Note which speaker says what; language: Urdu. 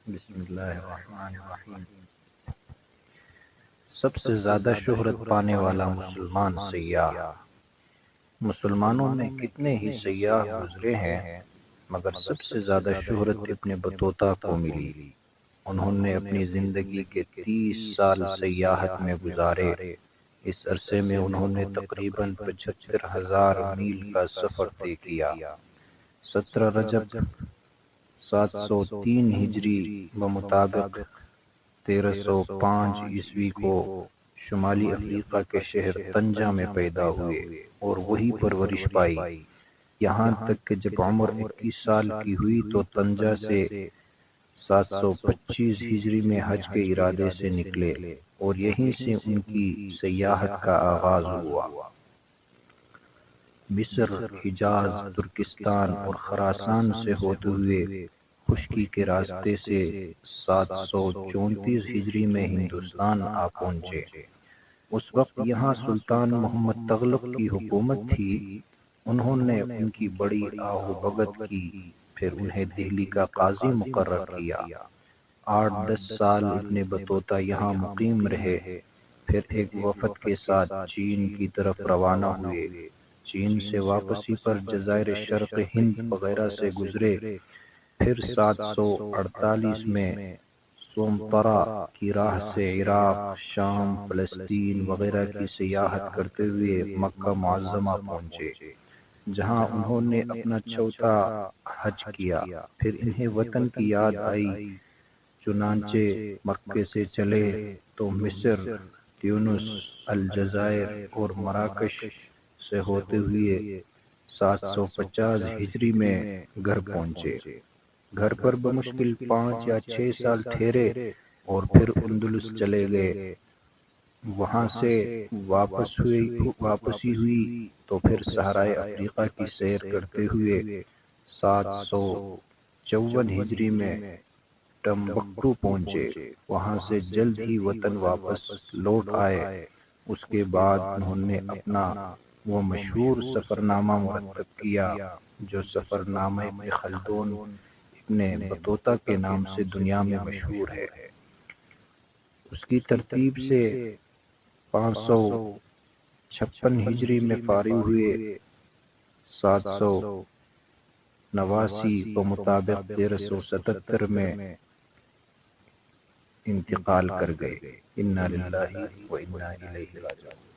Speaker 1: بسم اللہ الرحمن الرحیم۔ سب سے زیادہ شہرت پانے والا مسلمان سیاح۔ مسلمانوں میں کتنے ہی سیاح گزرے ہیں، مگر سب سے زیادہ شہرت ابن بطوطہ کو ملی۔ انہوں نے اپنی زندگی کے 30 سال سیاحت میں گزارے۔ اس عرصے میں انہوں نے تقریباً 75,000 میل کا سفر طے کیا۔ 17 رجب 703 ہجری بمطابق 1305 عیسوی کو شمالی افریقہ کے شہر طنجہ میں پیدا ہوئے اور وہی پرورش پائی، یہاں تک کہ جب عمر 21 سال کی ہوئی تو طنجہ سے 725 ہجری میں حج کے ارادے سے نکلے اور یہیں سے ان کی سیاحت کا آغاز ہوا۔ مصر، حجاز، ترکستان اور خراسان سے ہوتے ہوئے خشکی کے راستے سے 734 ہجری میں ہندوستان آ پہنچے۔ اس وقت یہاں سلطان محمد تغلق کی حکومت تھی۔ انہوں نے ان کی بڑی آہ و بھگت کی، پھر انہیں دہلی کا قاضی مقرر کیا۔ 8-10 سال ابن بطوطہ یہاں مقیم رہے، پھر ایک وفد کے ساتھ چین کی طرف روانہ ہوئے۔ چین سے واپسی پر جزائر شرق ہند وغیرہ سے گزرے، پھر 748 میں سومطرہ کی راہ سے عراق، شام، فلسطین وغیرہ کی سیاحت کرتے ہوئے مکہ معظمہ پہنچے، جہاں انہوں نے اپنا چوتھا حج کیا۔ پھر انہیں وطن کی یاد آئی، چنانچہ مکے سے چلے تو مصر، تیونس، الجزائر اور مراکش سے ہوتے ہوئے 750 ہجری میں گھر پہنچے۔ گھر پر بمشکل 5 یا 6 سال ٹھہرے اور پھر اندلس چلے گئے۔ وہاں سے واپسی ہوئی تو پھر صحرائے افریقہ کی سیر کرتے ہوئے 754 ہجری میں ٹمبکٹو پہنچے۔ وہاں سے جلد ہی وطن واپس لوٹ آئے۔ اس کے بعد انہوں نے اپنا وہ مشہور سفرنامہ مرتب کیا جو سفرنامہ ابن خلدون ابن بطوطہ کے نام سے دنیا میں مشہور ہے۔ اس کی ترتیب سے 556 ہجری میں فارغ ہوئے، 789 بمطابق 1377 میں انتقال کر گئے۔ انا للہ و انا الیہ راجعون۔